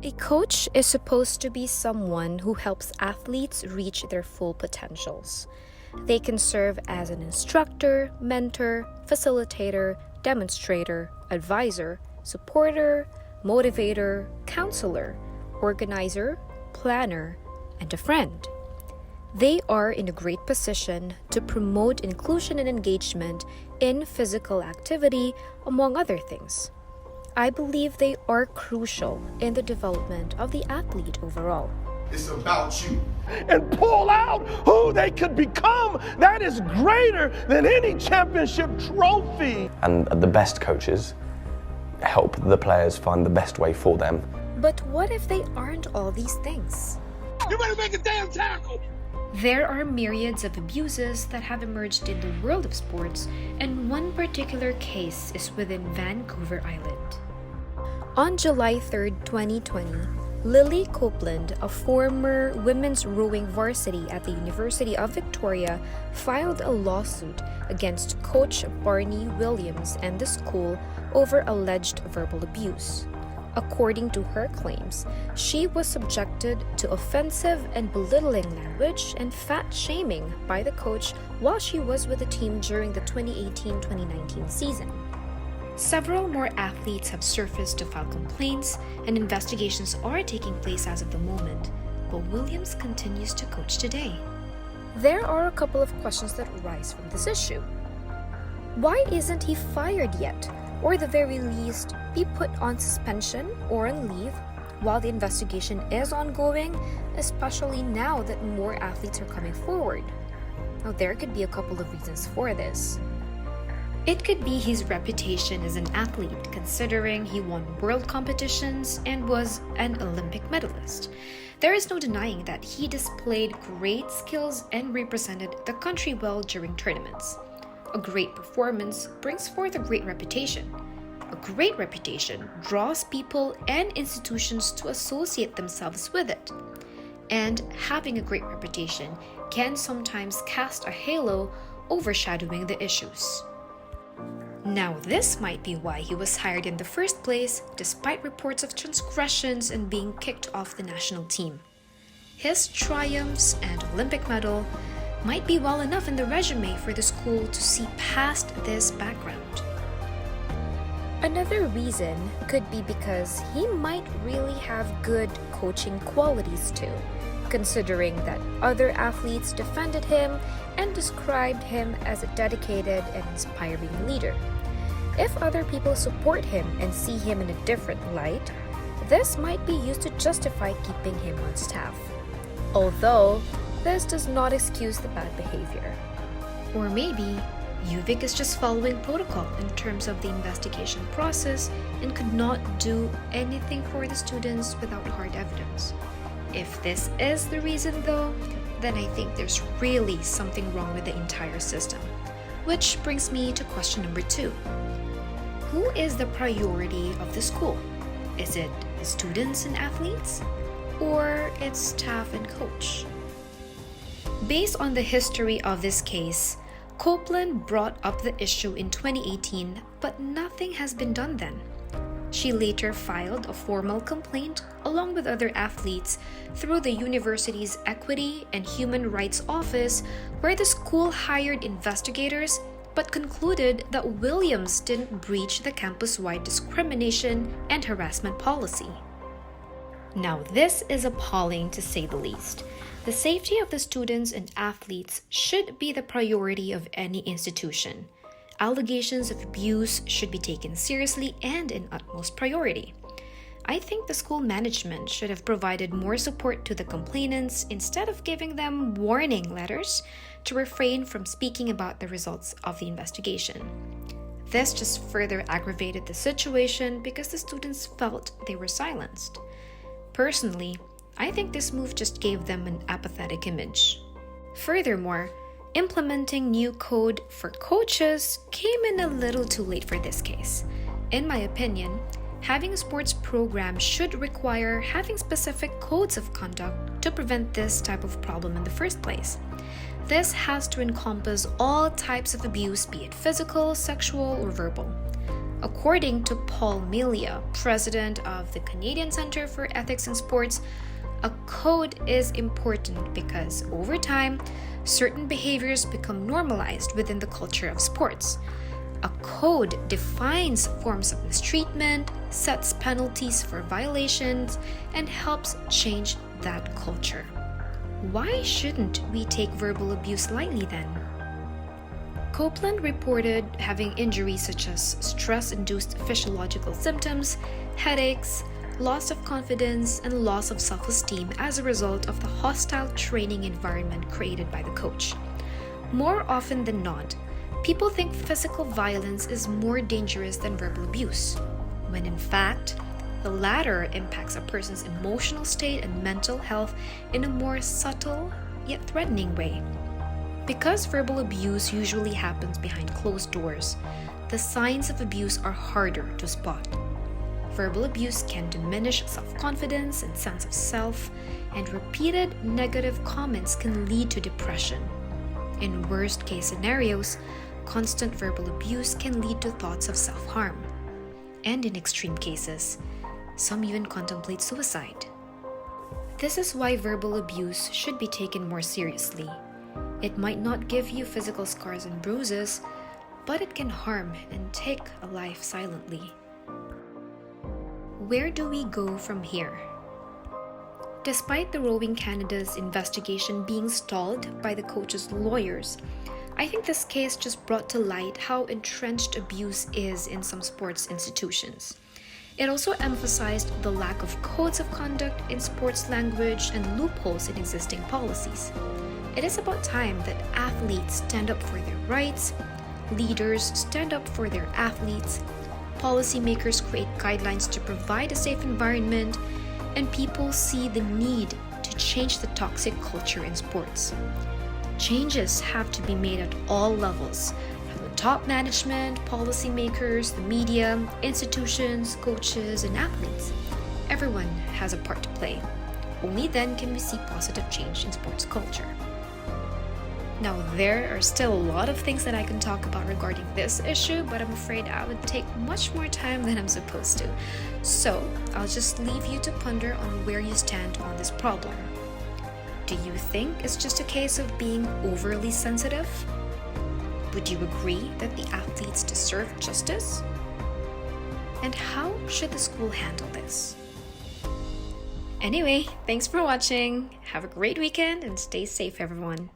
A coach is supposed to be someone who helps athletes reach their full potentials. They can serve as an instructor, mentor, facilitator, demonstrator, advisor, supporter, motivator, counselor, organizer, planner, and a friend. They are in a great position to promote inclusion and engagement in physical activity, among other things. I believe they are crucial in the development of the athlete overall. It's about you. And pull out who they could become that is greater than any championship trophy. And the best coaches help the players find the best way for them. But what if they aren't all these things? You better make a damn tackle. There are myriads of abuses that have emerged in the world of sports, and one particular case is within Vancouver Island. On July 3, 2020, Lily Copeland, a former women's rowing varsity at the University of Victoria, filed a lawsuit against coach Barney Williams and the school over alleged verbal abuse. According to her claims, she was subjected to offensive and belittling language and fat-shaming by the coach while she was with the team during the 2018-2019 season. Several more athletes have surfaced to file complaints, and investigations are taking place as of the moment, but Williams continues to coach today. There are a couple of questions that arise from this issue. Why isn't he fired yet, or at the very least, be put on suspension or on leave while the investigation is ongoing, especially now that more athletes are coming forward? Now, there could be a couple of reasons for this. It could be his reputation as an athlete, considering he won world competitions and was an Olympic medalist. There is no denying that he displayed great skills and represented the country well during tournaments. A great performance brings forth a great reputation. A great reputation draws people and institutions to associate themselves with it. And having a great reputation can sometimes cast a halo overshadowing the issues. Now, this might be why he was hired in the first place, despite reports of transgressions and being kicked off the national team. His triumphs and Olympic medal might be well enough in the resume for the school to see past this background. Another reason could be because he might really have good coaching qualities too, considering that other athletes defended him and described him as a dedicated and inspiring leader. If other people support him and see him in a different light, this might be used to justify keeping him on staff. Although, this does not excuse the bad behavior. Or maybe UVic is just following protocol in terms of the investigation process and could not do anything for the students without hard evidence. If this is the reason though, then I think there's really something wrong with the entire system. Which brings me to question number 2. Who is the priority of the school? Is it the students and athletes? Or its staff and coach? Based on the history of this case, Copeland brought up the issue in 2018, but nothing has been done then. She later filed a formal complaint along with other athletes through the university's Equity and Human Rights Office, where the school hired investigators but concluded that Williams didn't breach the campus-wide discrimination and harassment policy. Now, this is appalling to say the least. The safety of the students and athletes should be the priority of any institution. Allegations of abuse should be taken seriously and in utmost priority. I think the school management should have provided more support to the complainants instead of giving them warning letters to refrain from speaking about the results of the investigation. This just further aggravated the situation because the students felt they were silenced. Personally, I think this move just gave them an apathetic image. Furthermore, implementing new code for coaches came in a little too late for this case. In my opinion, having a sports program should require having specific codes of conduct to prevent this type of problem in the first place. This has to encompass all types of abuse, be it physical, sexual, or verbal. According to Paul Melia, president of the Canadian Centre for Ethics in Sports, a code is important because over time, certain behaviors become normalized within the culture of sports. A code defines forms of mistreatment, sets penalties for violations, and helps change that culture. Why shouldn't we take verbal abuse lightly then? Copeland reported having injuries such as stress-induced physiological symptoms, headaches, loss of confidence, and loss of self-esteem as a result of the hostile training environment created by the coach. More often than not, people think physical violence is more dangerous than verbal abuse, when in fact, the latter impacts a person's emotional state and mental health in a more subtle yet threatening way. Because verbal abuse usually happens behind closed doors, the signs of abuse are harder to spot. Verbal abuse can diminish self-confidence and sense of self, and repeated negative comments can lead to depression. In worst-case scenarios, constant verbal abuse can lead to thoughts of self-harm. And in extreme cases, some even contemplate suicide. This is why verbal abuse should be taken more seriously. It might not give you physical scars and bruises, but it can harm and take a life silently. Where do we go from here? Despite the Rowing Canada's investigation being stalled by the coach's lawyers, I think this case just brought to light how entrenched abuse is in some sports institutions. It also emphasized the lack of codes of conduct in sports language and loopholes in existing policies. It is about time that athletes stand up for their rights, leaders stand up for their athletes, policymakers create guidelines to provide a safe environment, and people see the need to change the toxic culture in sports. Changes have to be made at all levels, from the top management, policymakers, the media, institutions, coaches, and athletes. Everyone has a part to play. Only then can we see positive change in sports culture. Now, there are still a lot of things that I can talk about regarding this issue, but I'm afraid I would take much more time than I'm supposed to. So, I'll just leave you to ponder on where you stand on this problem. Do you think it's just a case of being overly sensitive? Would you agree that the athletes deserve justice? And how should the school handle this? Anyway, thanks for watching. Have a great weekend and stay safe, everyone.